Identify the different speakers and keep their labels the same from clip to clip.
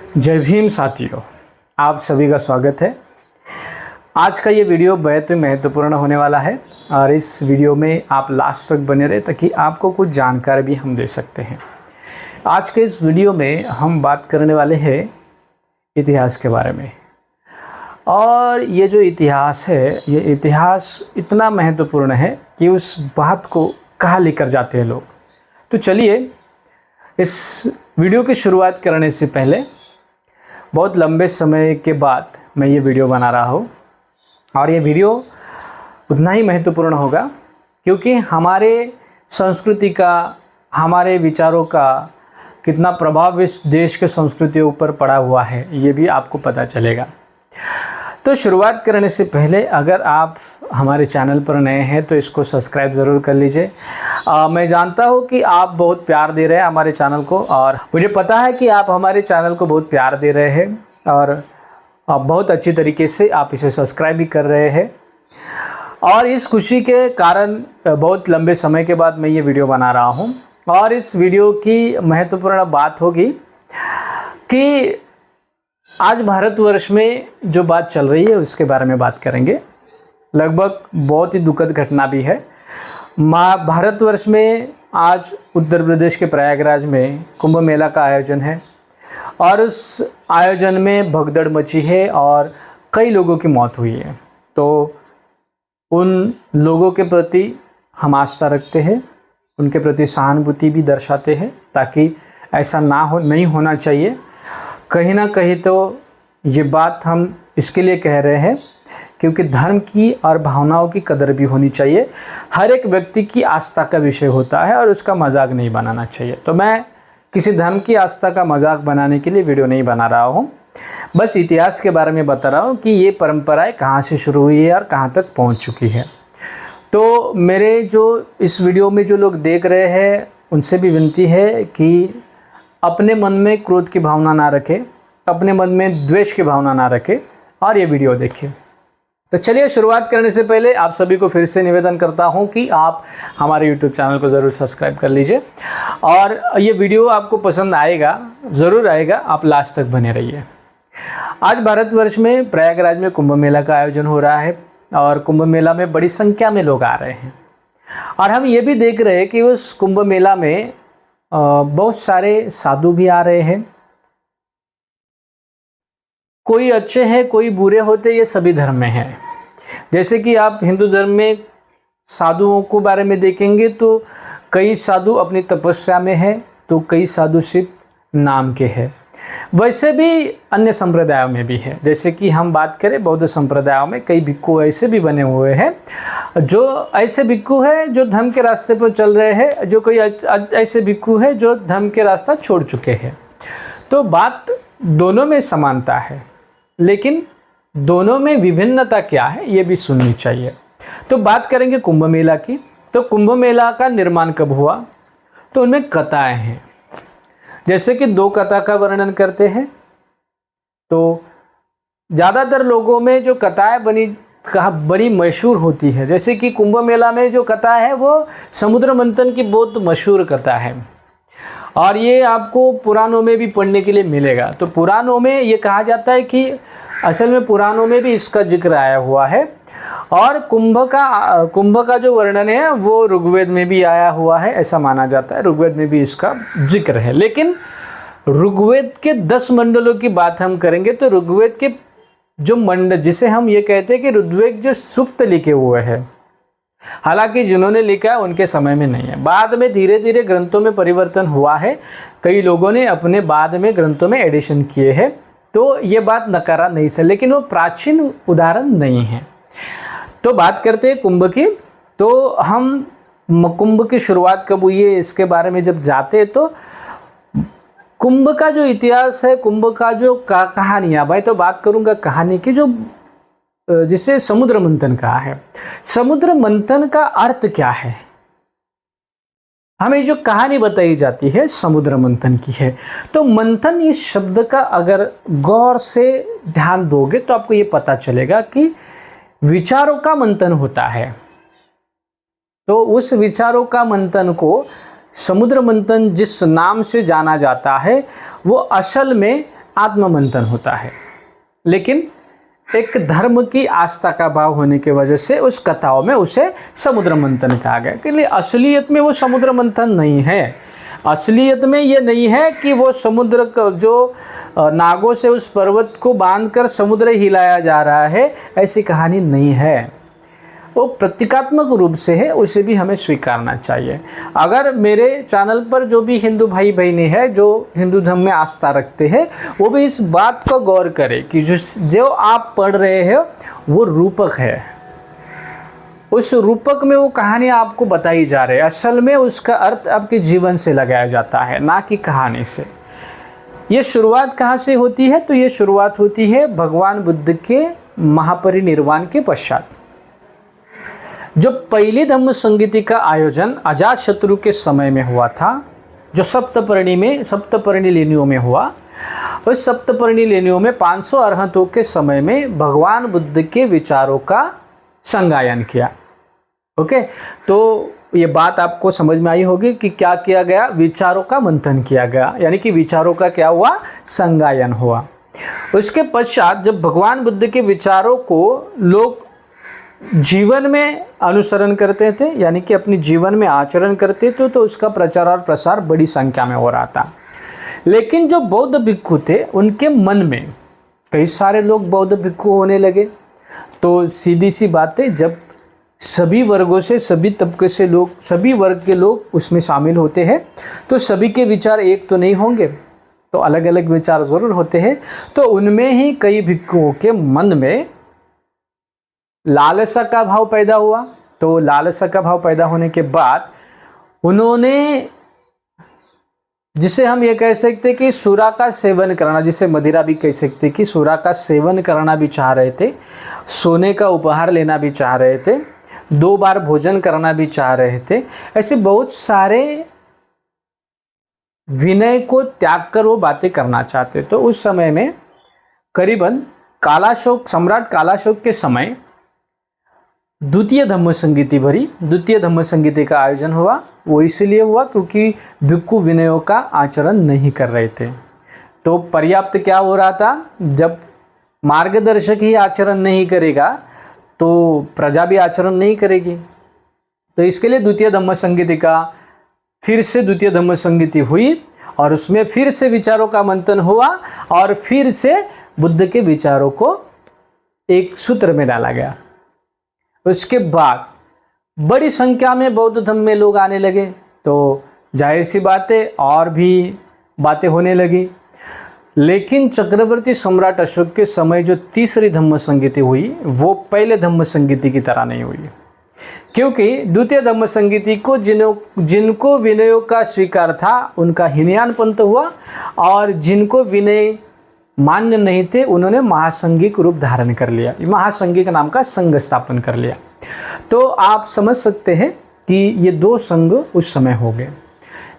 Speaker 1: जय भीम साथियों, आप सभी का स्वागत है। आज का ये वीडियो बेहद महत्वपूर्ण होने वाला है और इस वीडियो में आप लास्ट तक बने रहे ताकि आपको कुछ जानकारी भी हम दे सकते हैं। आज के इस वीडियो में हम बात करने वाले हैं इतिहास के बारे में। और ये जो इतिहास है, ये इतिहास इतना महत्वपूर्ण है कि उस बात को कहाँ लेकर जाते हैं लोग। तो चलिए, इस वीडियो की शुरुआत करने से पहले बहुत लंबे समय के बाद मैं ये वीडियो बना रहा हूँ और ये वीडियो उतना ही महत्वपूर्ण होगा क्योंकि हमारे संस्कृति का, हमारे विचारों का कितना प्रभाव इस देश के संस्कृति ऊपर पड़ा हुआ है, ये भी आपको पता चलेगा। तो शुरुआत करने से पहले अगर आप हमारे चैनल पर नए हैं तो इसको सब्सक्राइब ज़रूर कर लीजिए। मैं जानता हूँ कि आप बहुत प्यार दे रहे हैं हमारे चैनल को और मुझे पता है कि आप हमारे चैनल को बहुत प्यार दे रहे हैं और आप बहुत अच्छी तरीके से आप इसे सब्सक्राइब भी कर रहे हैं। और इस खुशी के कारण बहुत लंबे समय के बाद मैं ये वीडियो बना रहा हूँ और इस वीडियो की महत्वपूर्ण बात होगी कि आज भारतवर्ष में जो बात चल रही है उसके बारे में बात करेंगे। लगभग बहुत ही दुखद घटना भी है। भारतवर्ष में आज उत्तर प्रदेश के प्रयागराज में कुंभ मेला का आयोजन है और उस आयोजन में भगदड़ मची है और कई लोगों की मौत हुई है। तो उन लोगों के प्रति हम आस्था रखते हैं, उनके प्रति सहानुभूति भी दर्शाते हैं ताकि ऐसा नहीं होना चाहिए। कहीं ना कहीं तो ये बात हम इसके लिए कह रहे हैं क्योंकि धर्म की और भावनाओं की कदर भी होनी चाहिए। हर एक व्यक्ति की आस्था का विषय होता है और उसका मजाक नहीं बनाना चाहिए। तो मैं किसी धर्म की आस्था का मजाक बनाने के लिए वीडियो नहीं बना रहा हूँ, बस इतिहास के बारे में बता रहा हूँ कि ये परंपराएं कहाँ से शुरू हुई है और कहाँ तक पहुँच चुकी है। तो मेरे जो इस वीडियो में जो लोग देख रहे हैं उनसे भी विनती है कि अपने मन में क्रोध की भावना ना रखें, अपने मन में द्वेष की भावना ना रखें और ये वीडियो देखें। तो चलिए, शुरुआत करने से पहले आप सभी को फिर से निवेदन करता हूं कि आप हमारे YouTube चैनल को ज़रूर सब्सक्राइब कर लीजिए और ये वीडियो आपको पसंद आएगा, ज़रूर आएगा, आप लास्ट तक बने रहिए। आज भारतवर्ष में प्रयागराज में कुंभ मेला का आयोजन हो रहा है और कुंभ मेला में बड़ी संख्या में लोग आ रहे हैं और हम ये भी देख रहे हैं कि उस कुंभ मेला में बहुत सारे साधु भी आ रहे हैं। कोई अच्छे हैं, कोई बुरे होते, ये सभी धर्म में है। जैसे कि आप हिंदू धर्म में साधुओं को बारे में देखेंगे तो कई साधु अपनी तपस्या में है तो कई साधु सिर्फ नाम के हैं। वैसे भी अन्य संप्रदायों में भी है। जैसे कि हम बात करें बौद्ध संप्रदायों में कई भिक्खु ऐसे भी बने हुए हैं जो ऐसे भिक्खु है जो धर्म के रास्ते पर चल रहे हैं, जो कोई ऐसे भिक्खु है जो धर्म के रास्ता छोड़ चुके हैं। तो बात दोनों में समानता है, लेकिन दोनों में विभिन्नता क्या है ये भी सुननी चाहिए। तो बात करेंगे कुंभ मेला की। तो कुंभ मेला का निर्माण कब हुआ? तो उनमें कथाएं हैं। जैसे कि दो कथा का वर्णन करते हैं। तो ज़्यादातर लोगों में जो कथाएं बड़ी मशहूर होती है। जैसे कि कुंभ मेला में जो कथा है वो समुद्र मंथन की बहुत मशहूर कथा है और ये आपको पुराणों में भी पढ़ने के लिए मिलेगा। तो पुराणों में ये कहा जाता है कि असल में पुराणों में भी इसका जिक्र आया हुआ है और कुंभ का जो वर्णन है वो ऋग्वेद में भी आया हुआ है, ऐसा माना जाता है। ऋग्वेद में भी इसका जिक्र है। लेकिन ऋग्वेद के 10 मंडलों की बात हम करेंगे तो ऋग्वेद के जो मंडल, जिसे हम ये कहते हैं कि ऋग्वेद जो सूक्त लिखे हुए हैं, हालांकि जिन्होंने लिखा है उनके समय में नहीं है। बाद में धीरे धीरे ग्रंथों में परिवर्तन हुआ है। कई लोगों ने अपने बाद में ग्रंथों में एडिशन किए हैं, तो ये बात नकारा नहीं है, लेकिन वो प्राचीन उदाहरण नहीं है। तो बात करते हैं कुंभ की। तो हम कुंभ की शुरुआत कब हुई है इसके बारे में जब जाते हैं तो कुंभ का जो इतिहास है, कुंभ का जो कहानियाँ, भाई तो बात करूँगा कहानी की, जो जिसे समुद्र मंथन कहा है। समुद्र मंथन का अर्थ क्या है? हमें जो कहानी बताई जाती है समुद्र मंथन की है। तो मंथन इस शब्द का अगर गौर से ध्यान दोगे तो आपको ये पता चलेगा कि विचारों का मंथन होता है। तो उस विचारों का मंथन को समुद्र मंथन जिस नाम से जाना जाता है वो असल में आत्ममंथन होता है। लेकिन एक धर्म की आस्था का भाव होने की वजह से उस कथाओं में उसे समुद्र मंथन कहा गया। कि लिए असलियत में वो समुद्र मंथन नहीं है। असलियत में ये नहीं है कि वो समुद्र का जो नागों से उस पर्वत को बांधकर समुद्र हिलाया जा रहा है, ऐसी कहानी नहीं है। वो प्रतीकात्मक रूप से है, उसे भी हमें स्वीकारना चाहिए। अगर मेरे चैनल पर जो भी हिंदू भाई बहनी है जो हिंदू धर्म में आस्था रखते हैं, वो भी इस बात को गौर करें कि जो आप पढ़ रहे हो वो रूपक है। उस रूपक में वो कहानी आपको बताई जा रही है, असल में उसका अर्थ आपके जीवन से लगाया जाता है, ना कि कहानी से। ये शुरुआत कहाँ से होती है? तो ये शुरुआत होती है भगवान बुद्ध के महापरिनिर्वाण के पश्चात। जो पहली धम्म संगीति का आयोजन अजातशत्रु के समय में हुआ था, जो सप्तपर्णी लेनियों में हुआ। उस सप्तपर्णी लेनियों में 500 अरहतों के समय में भगवान बुद्ध के विचारों का संगायन किया। ओके, तो ये बात आपको समझ में आई होगी कि क्या किया गया? विचारों का मंथन किया गया, यानी कि विचारों का क्या हुआ? संगायन हुआ। उसके पश्चात जब भगवान बुद्ध के विचारों को लोग जीवन में अनुसरण करते थे, यानी कि अपने जीवन में आचरण करते थे, तो उसका प्रचार और प्रसार बड़ी संख्या में हो रहा था। लेकिन जो बौद्ध भिक्षु थे, उनके मन में कई सारे लोग बौद्ध भिक्षु होने लगे। तो सीधी सी बात है, जब सभी वर्गों से, सभी तबके से लोग, सभी वर्ग के लोग उसमें शामिल होते हैं, तो सभी के विचार एक तो नहीं होंगे, तो अलग अलग विचार ज़रूर होते हैं। तो उनमें ही कई भिक्षुओं के मन में लालसा का भाव पैदा हुआ। तो लालसा का भाव पैदा होने के बाद उन्होंने, जिसे हम ये कह सकते कि सुरा का सेवन करना, जिसे मदिरा भी कह सकते कि सुरा का सेवन करना भी चाह रहे थे, सोने का उपहार लेना भी चाह रहे थे, 2 बार भोजन करना भी चाह रहे थे। ऐसे बहुत सारे विनय को त्याग कर वो बातें करना चाहते। तो उस समय में करीबन सम्राट कालाशोक के समय द्वितीय धम्म संगीति का आयोजन हुआ। वो इसलिए हुआ क्योंकि भिक्षु विनयों का आचरण नहीं कर रहे थे। तो पर्याप्त क्या हो रहा था? जब मार्गदर्शक ही आचरण नहीं करेगा तो प्रजा भी आचरण नहीं करेगी। तो इसके लिए द्वितीय धम्म संगीति हुई और उसमें फिर से विचारों का मंथन हुआ और फिर से बुद्ध के विचारों को एक सूत्र में डाला गया। उसके बाद बड़ी संख्या में बौद्ध धर्म में लोग आने लगे, तो जाहिर सी बात है और भी बातें होने लगी। लेकिन चक्रवर्ती सम्राट अशोक के समय जो तीसरी धम्म संगीति हुई, वो पहले धम्म संगीति की तरह नहीं हुई। क्योंकि द्वितीय धम्म संगीति को जिनको विनयों का स्वीकार था, उनका हीनयान पंथ हुआ, और जिनको विनय मान्य नहीं थे, उन्होंने महासंघिक रूप धारण कर लिया, महासंघिक नाम का संघ स्थापन कर लिया। तो आप समझ सकते हैं कि ये 2 संघ उस समय हो गए।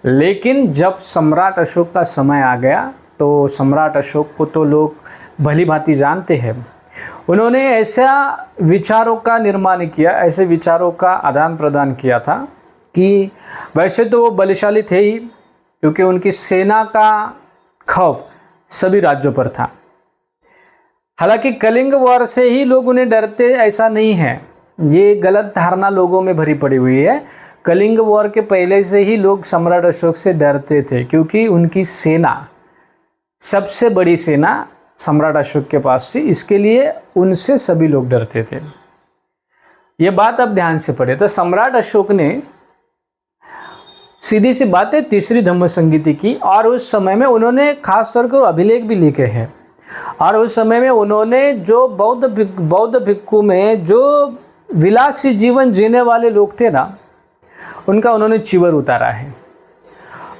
Speaker 1: लेकिन जब सम्राट अशोक का समय आ गया, तो सम्राट अशोक को तो लोग भली भांति जानते हैं। उन्होंने ऐसा विचारों का निर्माण किया, ऐसे विचारों का आदान प्रदान किया था कि वैसे तो वो बलशाली थे ही, क्योंकि उनकी सेना का खौफ सभी राज्यों पर था। हालांकि कलिंग वॉर से ही लोग उन्हें डरते, ऐसा नहीं है, ये गलत धारणा लोगों में भरी पड़ी हुई है। कलिंग वॉर के पहले से ही लोग सम्राट अशोक से डरते थे, क्योंकि उनकी सेना, सबसे बड़ी सेना सम्राट अशोक के पास थी, इसके लिए उनसे सभी लोग डरते थे। ये बात आप ध्यान से पढ़े। तो सम्राट अशोक ने सीधी सी बात है तीसरी धम्म संगीति की, और उस समय में उन्होंने खास तौर पर अभिलेख भी लिखे हैं। और उस समय में उन्होंने जो बौद्ध भिक्षु में जो विलासी जीवन जीने वाले लोग थे ना, उनका उन्होंने चिवर उतारा है।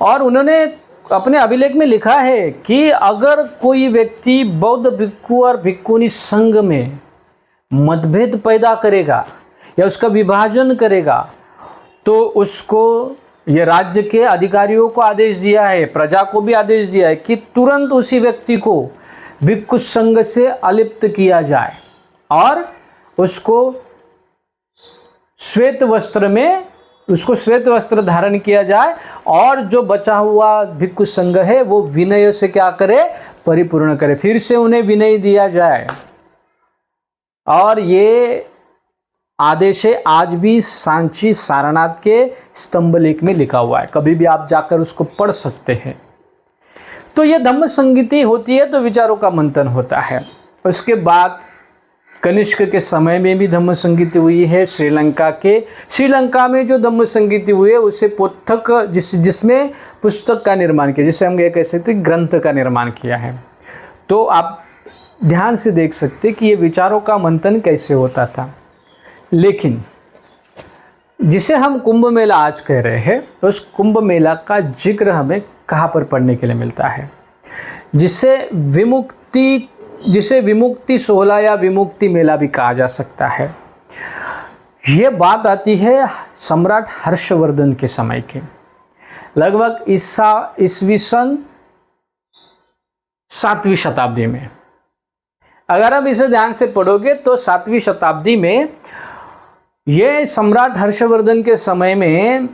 Speaker 1: और उन्होंने अपने अभिलेख में लिखा है कि अगर कोई व्यक्ति बौद्ध भिक्षु और भिक्षुनी संघ में मतभेद पैदा करेगा या उसका विभाजन करेगा, तो उसको, ये राज्य के अधिकारियों को आदेश दिया है, प्रजा को भी आदेश दिया है कि तुरंत उसी व्यक्ति को भिक्षु संघ से अलिप्त किया जाए और उसको श्वेत वस्त्र में उसको श्वेत वस्त्र धारण किया जाए और जो बचा हुआ भिक्षु संघ है वो विनय से क्या करे, परिपूर्ण करे, फिर से उन्हें विनय दिया जाए। और ये आदेश है आज भी सांची सारनाथ के स्तंभ लेख में लिखा हुआ है, कभी भी आप जाकर उसको पढ़ सकते हैं। तो ये धम्म संगीति होती है तो विचारों का मंथन होता है। उसके बाद कनिष्क के समय में भी धम्म संगीति हुई है। श्रीलंका में जो धम्म संगीति हुई है उसे पुस्तक जिसमें पुस्तक का निर्माण किया, जिसे हम ये कह सकते हैं ग्रंथ का निर्माण किया है। तो आप ध्यान से देख सकते कि ये विचारों का मंथन कैसे होता था। लेकिन जिसे हम कुंभ मेला आज कह रहे हैं, उस कुंभ मेला का जिक्र हमें कहाँ पर पढ़ने के लिए मिलता है, जिसे विमुक्ति सोहला या विमुक्ति मेला भी कहा जा सकता है। ये बात आती है सम्राट हर्षवर्धन के समय की, लगभग ईस्वी सन 7वीं शताब्दी में। अगर आप इसे ध्यान से पढ़ोगे तो 7वीं शताब्दी में ये सम्राट हर्षवर्धन के समय में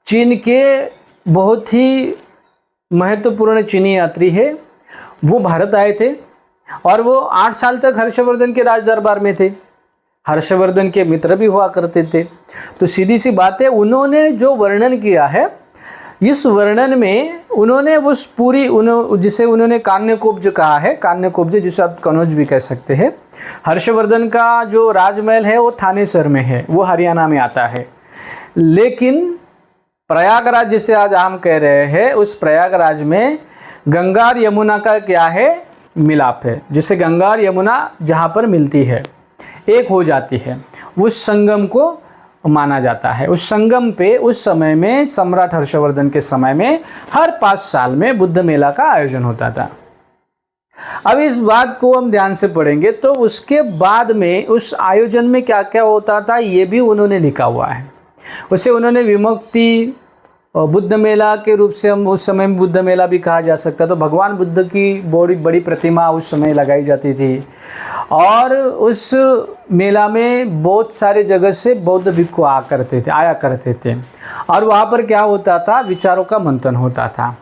Speaker 1: चीन के बहुत ही महत्वपूर्ण चीनी यात्री है वो भारत आए थे और वो 8 साल तक हर्षवर्धन के राज दरबार में थे। हर्षवर्धन के मित्र भी हुआ करते थे। तो सीधी सी बात है, उन्होंने जो वर्णन किया है, इस वर्णन में उन्होंने उस पूरी जिसे उन्होंने कान्यकुब्ज कहा है, कान्यकुब्ज जिसे आप कनौज भी कह सकते हैं। हर्षवर्धन का जो राजमहल है वो थानेसर में है, वो हरियाणा में आता है। लेकिन प्रयागराज जिसे आज हम कह रहे हैं, उस प्रयागराज में गंगा और यमुना का क्या है, मिलाप है, जिसे गंगा और यमुना जहाँ पर मिलती है एक हो जाती है, उस संगम को माना जाता है। उस संगम पे उस समय में सम्राट हर्षवर्धन के समय में हर 5 साल में बुद्ध मेला का आयोजन होता था। अब इस बात को हम ध्यान से पढ़ेंगे तो उसके बाद में उस आयोजन में क्या क्या होता था ये भी उन्होंने लिखा हुआ है। उसे उन्होंने विमुक्ति बुद्ध मेला के रूप से हम उस समय में बुद्ध मेला भी कहा जा सकता। तो भगवान बुद्ध की बड़ी प्रतिमा उस समय लगाई जाती थी और उस मेला में बहुत सारे जगह से बौद्ध भिक्षु आया करते थे और वहाँ पर क्या होता था, विचारों का मंथन होता था।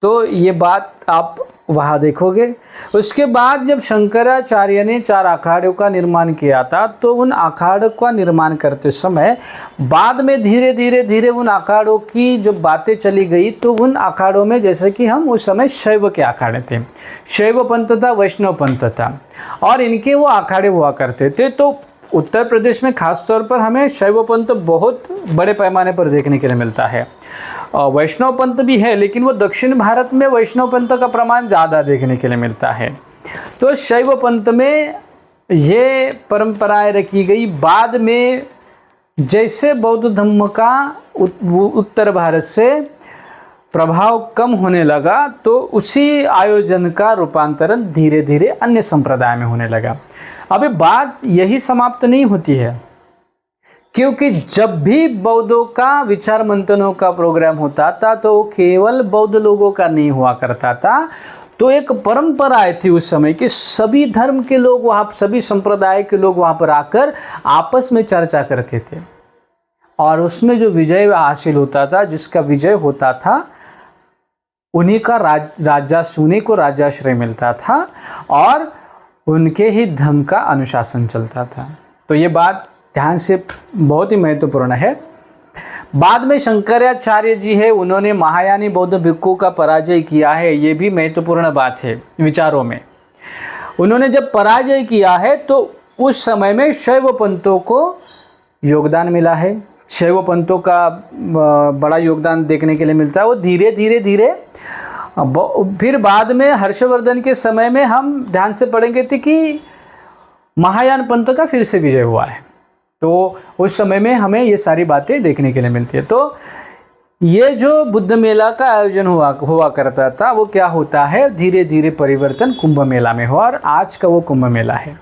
Speaker 1: तो ये बात आप वहाँ देखोगे। उसके बाद जब शंकराचार्य ने 4 अखाड़ों का निर्माण किया था तो उन अखाड़ों का निर्माण करते समय बाद में धीरे धीरे उन अखाड़ों की जो बातें चली गई, तो उन अखाड़ों में जैसे कि हम उस समय शैव के अखाड़े थे, शैव पंथ था, वैष्णव पंथ था और इनके वो अखाड़े हुआ करते थे। तो उत्तर प्रदेश में खास तौर पर हमें शैव पंथ बहुत बड़े पैमाने पर देखने के लिए मिलता है। वैष्णव पंथ भी है, लेकिन वो दक्षिण भारत में वैष्णव पंथ का प्रमाण ज़्यादा देखने के लिए मिलता है। तो शैव पंथ में ये परंपराएं रखी गई। बाद में जैसे बौद्ध धर्म का उत्तर भारत से प्रभाव कम होने लगा तो उसी आयोजन का रूपांतरण धीरे धीरे अन्य संप्रदाय में होने लगा। अभी बात यही समाप्त नहीं होती है, क्योंकि जब भी बौद्धों का विचार मंथनों का प्रोग्राम होता था तो केवल बौद्ध लोगों का नहीं हुआ करता था। तो एक परंपरा आई थी उस समय कि सभी धर्म के लोग वहाँ, सभी संप्रदाय के लोग वहाँ पर आकर आपस में चर्चा करते थे और उसमें जो विजय हासिल होता था, जिसका विजय होता था, उन्हीं को राजाश्रय मिलता था और उनके ही धर्म का अनुशासन चलता था। तो ये बात ध्यान से बहुत ही महत्वपूर्ण है। बाद में शंकराचार्य जी है, उन्होंने महायानी बौद्ध भिक्षुओं का पराजय किया है। ये भी महत्वपूर्ण बात है विचारों में। उन्होंने जब पराजय किया है तो उस समय में शैव पंथों को योगदान मिला है। शैव पंथों का बड़ा योगदान देखने के लिए मिलता है। वो धीरे धीरे फिर बाद में हर्षवर्धन के समय में हम ध्यान से पढ़ेंगे थे कि महायान पंथ का फिर से विजय हुआ है। तो उस समय में हमें ये सारी बातें देखने के लिए मिलती है। तो ये जो बुद्ध मेला का आयोजन हुआ करता था, वो क्या होता है, धीरे धीरे परिवर्तन कुंभ मेला में हुआ और आज का वो कुंभ मेला है।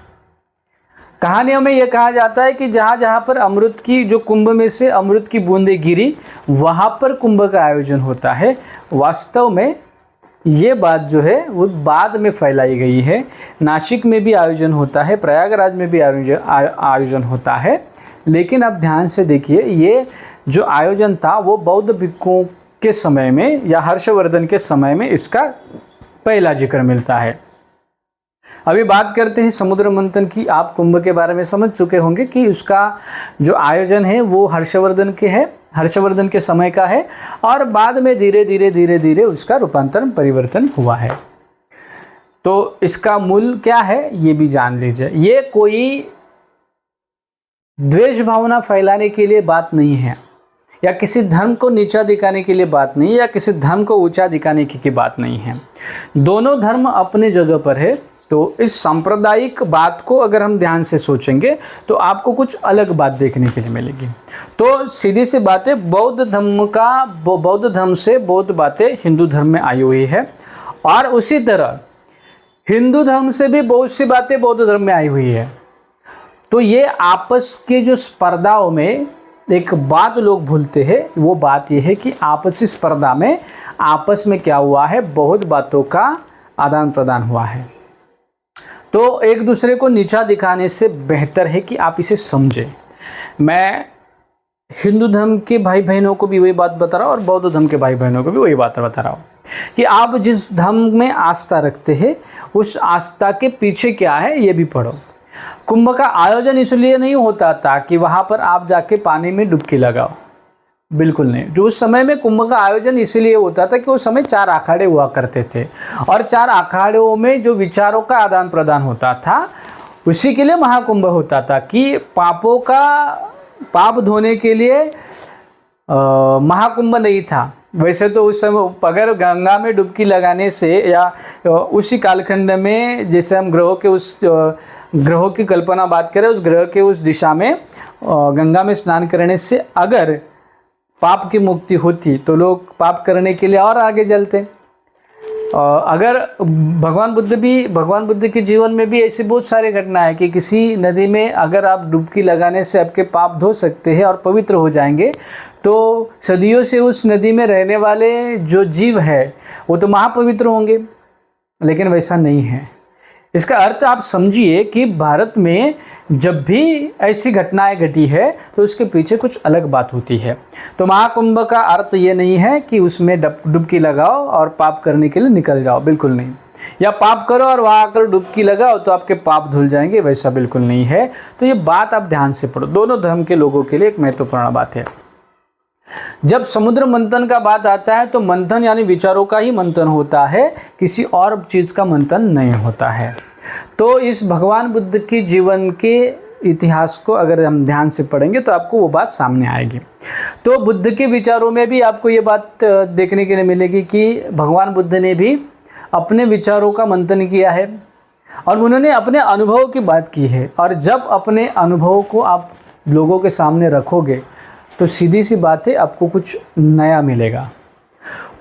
Speaker 1: कहानियों में यह कहा जाता है कि जहाँ जहाँ पर अमृत की, जो कुंभ में से अमृत की बूंदें गिरी, वहाँ पर कुंभ का आयोजन होता है। वास्तव में ये बात जो है वो बाद में फैलाई गई है। नासिक में भी आयोजन होता है, प्रयागराज में भी आयोजन होता है। लेकिन अब ध्यान से देखिए, ये जो आयोजन था वो बौद्ध भिक्षुओं के समय में या हर्षवर्धन के समय में इसका पहला जिक्र मिलता है। अभी बात करते हैं समुद्र मंथन की। आप कुंभ के बारे में समझ चुके होंगे कि उसका जो आयोजन है वो हर्षवर्धन के समय का है और बाद में धीरे धीरे उसका रूपांतरण परिवर्तन हुआ है। तो इसका मूल क्या है ये भी जान लीजिए। ये कोई द्वेष भावना फैलाने के लिए बात नहीं है, या किसी धर्म को नीचा दिखाने के लिए बात नहीं है, या किसी धर्म को ऊंचा दिखाने की बात नहीं है। दोनों धर्म अपने जगह पर है। तो इस सांप्रदायिक बात को अगर हम ध्यान से सोचेंगे तो आपको कुछ अलग बात देखने के लिए मिलेगी। तो सीधी सी बात है, बौद्ध धर्म से बौद्ध बातें हिंदू धर्म में आई हुई है और उसी तरह हिंदू धर्म से भी बहुत सी बातें बौद्ध धर्म में आई हुई है। तो ये आपस के जो स्पर्धाओं में एक बात लोग भूलते हैं, वो बात ये है कि आपसी स्पर्धा में आपस में क्या हुआ है, बहुत बातों का आदान प्रदान हुआ है। तो एक दूसरे को नीचा दिखाने से बेहतर है कि आप इसे समझें। मैं हिंदू धर्म के भाई बहनों को भी वही बात बता रहा हूँ और बौद्ध धर्म के भाई बहनों को भी वही बात बता रहा हूँ कि आप जिस धर्म में आस्था रखते हैं उस आस्था के पीछे क्या है ये भी पढ़ो। कुंभ का आयोजन इसलिए नहीं होता था कि वहाँ पर आप जाके पानी में डुबकी लगाओ, बिल्कुल नहीं। जो उस समय में कुंभ का आयोजन इसलिए होता था कि उस समय 4 अखाड़े हुआ करते थे और 4 अखाड़ों में जो विचारों का आदान प्रदान होता था उसी के लिए महाकुंभ होता था कि पाप धोने के लिए महाकुंभ नहीं था। वैसे तो उस समय अगर गंगा में डुबकी लगाने से या उसी कालखंड में जैसे हम ग्रहों की कल्पना बात करें, उस ग्रह के उस दिशा में गंगा में स्नान करने से अगर पाप की मुक्ति होती तो लोग पाप करने के लिए और आगे चलते। अगर भगवान बुद्ध के जीवन में भी ऐसी बहुत सारी घटना है कि किसी नदी में अगर आप डुबकी लगाने से आपके पाप धो सकते हैं और पवित्र हो जाएंगे, तो सदियों से उस नदी में रहने वाले जो जीव है वो तो महापवित्र होंगे। लेकिन वैसा नहीं है। इसका अर्थ आप समझिए कि भारत में जब भी ऐसी घटनाएं घटी है तो उसके पीछे कुछ अलग बात होती है। तो महाकुंभ का अर्थ ये नहीं है कि उसमें डुबकी लगाओ और पाप करने के लिए निकल जाओ, बिल्कुल नहीं। या पाप करो और वहाँ आकर डुबकी लगाओ तो आपके पाप धुल जाएंगे, वैसा बिल्कुल नहीं है। तो ये बात आप ध्यान से पढ़ो। दोनों धर्म के लोगों के लिए एक महत्वपूर्ण बात है। जब समुद्र मंथन का बात आता है तो मंथन यानी विचारों का ही मंथन होता है, किसी और चीज़ का मंथन नहीं होता है। तो इस भगवान बुद्ध के जीवन के इतिहास को अगर हम ध्यान से पढ़ेंगे तो आपको वो बात सामने आएगी। तो बुद्ध के विचारों में भी आपको ये बात देखने के लिए मिलेगी कि भगवान बुद्ध ने भी अपने विचारों का मंथन किया है और उन्होंने अपने अनुभव की बात की है। और जब अपने अनुभव को आप लोगों के सामने रखोगे तो सीधी सी बात है, आपको कुछ नया मिलेगा।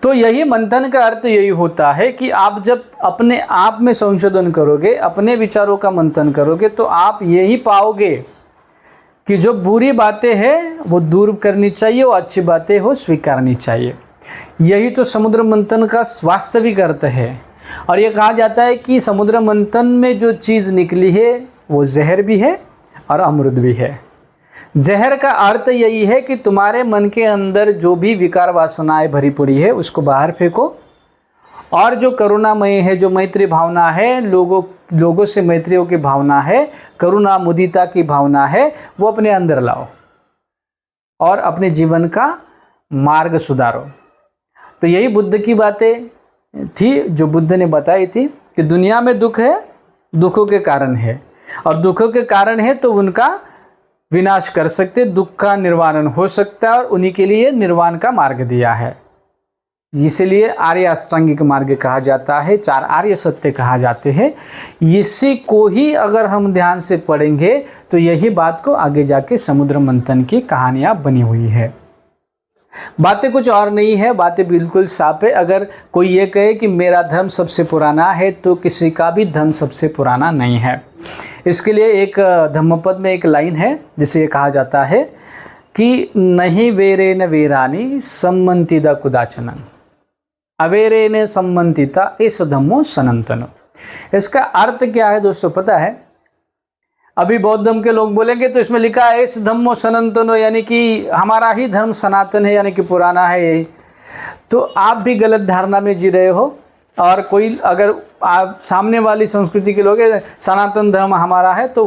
Speaker 1: तो यही मंथन का अर्थ यही होता है कि आप जब अपने आप में संशोधन करोगे, अपने विचारों का मंथन करोगे, तो आप यही पाओगे कि जो बुरी बातें हैं वो दूर करनी चाहिए और अच्छी बातें हो स्वीकारनी चाहिए। यही तो समुद्र मंथन का वास्तविक अर्थ है। और ये कहा जाता है कि समुद्र मंथन में जो चीज़ निकली है वो जहर भी है और अमृत भी है। जहर का अर्थ यही है कि तुम्हारे मन के अंदर जो भी विकार वासनाएं भरी पड़ी है उसको बाहर फेंको, और जो करुणामय है, जो मैत्री भावना है, लोगों से मैत्रियों की भावना है, करुणा मुदिता की भावना है, वो अपने अंदर लाओ और अपने जीवन का मार्ग सुधारो। तो यही बुद्ध की बातें थी जो बुद्ध ने बताई थी कि दुनिया में दुख है, दुखों के कारण है, और दुखों के कारण है तो उनका विनाश कर सकते, दुख का निर्वारण हो सकता है, और उन्हीं के लिए निर्वाण का मार्ग दिया है। इसलिए आर्य अष्टांगिक मार्ग कहा जाता है, 4 आर्य सत्य कहा जाते हैं। इसी को ही अगर हम ध्यान से पढ़ेंगे तो यही बात को आगे जाके समुद्र मंथन की कहानियाँ बनी हुई है। बातें कुछ और नहीं है, बातें बिल्कुल साफ है। अगर कोई ये कहे कि मेरा धर्म सबसे पुराना है तो किसी का भी धर्म सबसे पुराना नहीं है। इसके लिए एक धम्मपद में एक लाइन है जिसे ये कहा जाता है कि नहीं वेरेन वेरानी सम्मंतिदा कुदाचनम, अवेरेन सम्मंतिता एस धम्मो सनातनो। इसका अर्थ क्या है दोस्तों पता है? अभी बौद्ध धर्म के लोग बोलेंगे तो इसमें लिखा है एस धम्मो सनातनो, यानी कि हमारा ही धर्म सनातन है, यानी कि पुराना है यही। तो आप भी गलत धारणा में जी रहे हो। और कोई अगर आप सामने वाली संस्कृति के लोग सनातन धर्म हमारा है, तो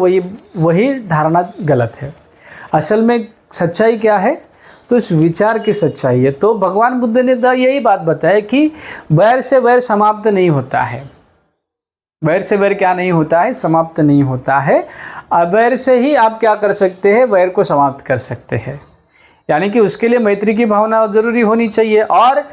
Speaker 1: वही धारणा गलत है। असल में सच्चाई क्या है, तो इस विचार की सच्चाई है। तो भगवान बुद्ध ने यही बात बताया कि वैर से वैर समाप्त नहीं होता है। वैर से वैर क्या नहीं होता है, समाप्त नहीं होता है। अवैर से ही आप क्या कर सकते हैं, वैर को समाप्त कर सकते हैं। यानी कि उसके लिए मैत्री की भावना जरूरी होनी चाहिए। और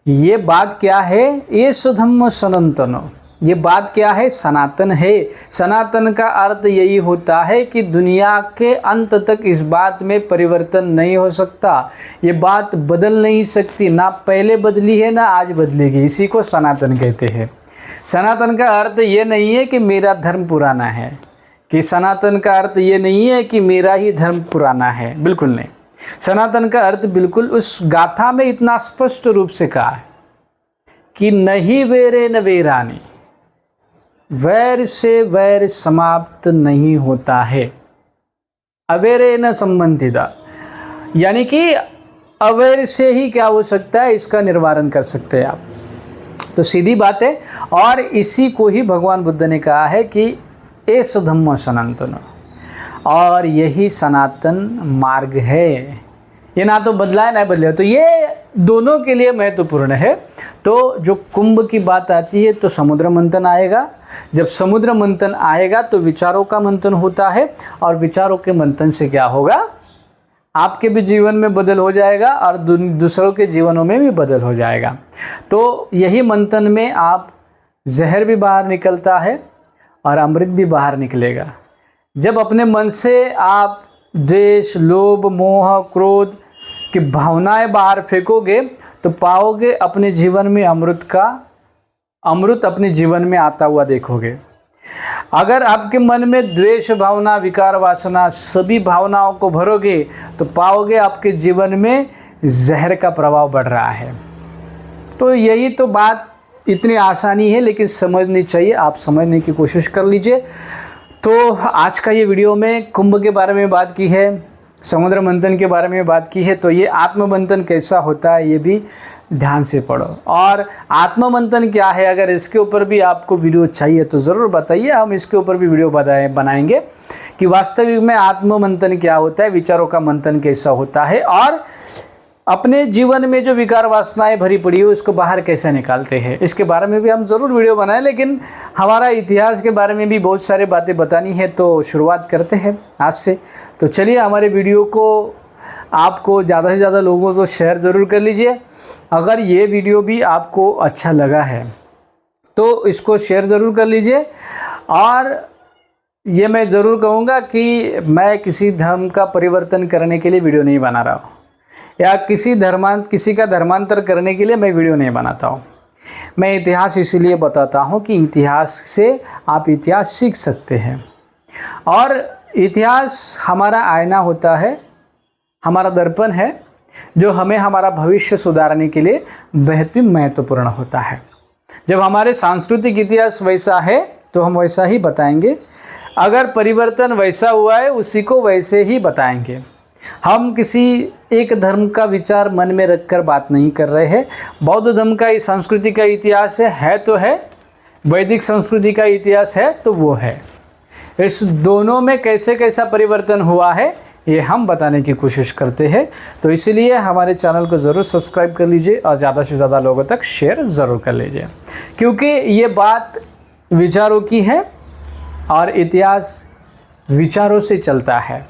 Speaker 1: ये बात क्या है, ये सुधम्म सनातनो, ये बात क्या है, सनातन है। सनातन का अर्थ यही होता है कि दुनिया के अंत तक इस बात में परिवर्तन नहीं हो सकता। ये बात बदल नहीं सकती, ना पहले बदली है ना आज बदलेगी। इसी को सनातन कहते हैं। सनातन का अर्थ ये नहीं है कि मेरा धर्म पुराना है, कि सनातन का अर्थ ये नहीं है कि मेरा ही धर्म पुराना है, बिल्कुल नहीं। सनातन का अर्थ बिल्कुल उस गाथा में इतना स्पष्ट रूप से कहा है कि नहीं वेरे न वेरानी, वैर से वैर समाप्त नहीं होता है। अवेरे न संबंधिता, यानी कि अवैर से ही क्या हो सकता है, इसका निवारण कर सकते हैं आप। तो सीधी बात है। और इसी को ही भगवान बुद्ध ने कहा है कि एस धम्मो सनातनो, और यही सनातन मार्ग है। ये ना तो बदला है ना बदला, तो ये दोनों के लिए महत्वपूर्ण है। तो जो कुंभ की बात आती है तो समुद्र मंथन आएगा। जब समुद्र मंथन आएगा तो विचारों का मंथन होता है, और विचारों के मंथन से क्या होगा, आपके भी जीवन में बदल हो जाएगा और दूसरों के जीवनों में भी बदल हो जाएगा। तो यही मंथन में आप जहर भी बाहर निकलता है और अमृत भी बाहर निकलेगा। जब अपने मन से आप द्वेष, लोभ, मोह, क्रोध की भावनाएं बाहर फेंकोगे तो पाओगे अपने जीवन में अमृत अपने जीवन में आता हुआ देखोगे। अगर आपके मन में द्वेष भावना, विकार, वासना सभी भावनाओं को भरोगे तो पाओगे आपके जीवन में जहर का प्रभाव बढ़ रहा है। तो यही तो बात इतनी आसानी है, लेकिन समझनी चाहिए। आप समझने की कोशिश कर लीजिए। तो आज का ये वीडियो में कुंभ के बारे में बात की है, समुद्र मंथन के बारे में बात की है। तो ये आत्ममंथन कैसा होता है ये भी ध्यान से पढ़ो। और आत्ममंथन क्या है, अगर इसके ऊपर भी आपको वीडियो चाहिए तो ज़रूर बताइए, हम इसके ऊपर भी वीडियो बनाएंगे कि वास्तविक में आत्ममंथन क्या होता है, विचारों का मंथन कैसा होता है, और अपने जीवन में जो विकार वासनाएं भरी पड़ी है उसको बाहर कैसे निकालते हैं। इसके बारे में भी हम ज़रूर वीडियो बनाएं। लेकिन हमारा इतिहास के बारे में भी बहुत सारी बातें बतानी है, तो शुरुआत करते हैं आज से। तो चलिए, हमारे वीडियो को आपको ज़्यादा से ज़्यादा लोगों को शेयर ज़रूर कर लीजिए। अगर ये वीडियो भी आपको अच्छा लगा है तो इसको शेयर ज़रूर कर लीजिए। और ये मैं ज़रूर कहूँगा कि मैं किसी धर्म का परिवर्तन करने के लिए वीडियो नहीं बना रहा हूँ, या किसी का धर्मांतर करने के लिए मैं वीडियो नहीं बनाता हूँ। मैं इतिहास इसीलिए बताता हूँ कि इतिहास से आप इतिहास सीख सकते हैं। और इतिहास हमारा आईना होता है, हमारा दर्पण है, जो हमें हमारा भविष्य सुधारने के लिए बेहद ही महत्वपूर्ण होता है। जब हमारे सांस्कृतिक इतिहास वैसा है तो हम वैसा ही बताएंगे। अगर परिवर्तन वैसा हुआ है उसी को वैसे ही बताएंगे। हम किसी एक धर्म का विचार मन में रखकर बात नहीं कर रहे हैं। बौद्ध धर्म का संस्कृति का इतिहास है तो है, वैदिक संस्कृति का इतिहास है तो वो है। इस दोनों में कैसे कैसा परिवर्तन हुआ है ये हम बताने की कोशिश करते हैं। तो इसलिए हमारे चैनल को ज़रूर सब्सक्राइब कर लीजिए और ज़्यादा से ज़्यादा लोगों तक शेयर ज़रूर कर लीजिए, क्योंकि ये बात विचारों की है और इतिहास विचारों से चलता है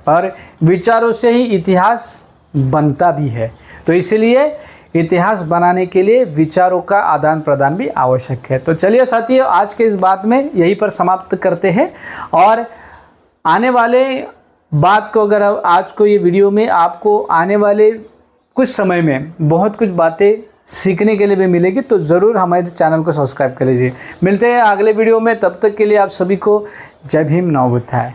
Speaker 1: और विचारों से ही इतिहास बनता भी है। तो इसलिए इतिहास बनाने के लिए विचारों का आदान प्रदान भी आवश्यक है। तो चलिए साथियों, आज के इस बात में यहीं पर समाप्त करते हैं। और आने वाले बात को, अगर आज को ये वीडियो में आपको आने वाले कुछ समय में बहुत कुछ बातें सीखने के लिए भी मिलेगी, तो ज़रूर हमारे चैनल को सब्सक्राइब कर लीजिए। मिलते हैं अगले वीडियो में, तब तक के लिए आप सभी को जय भीम, नमो बुद्धाय।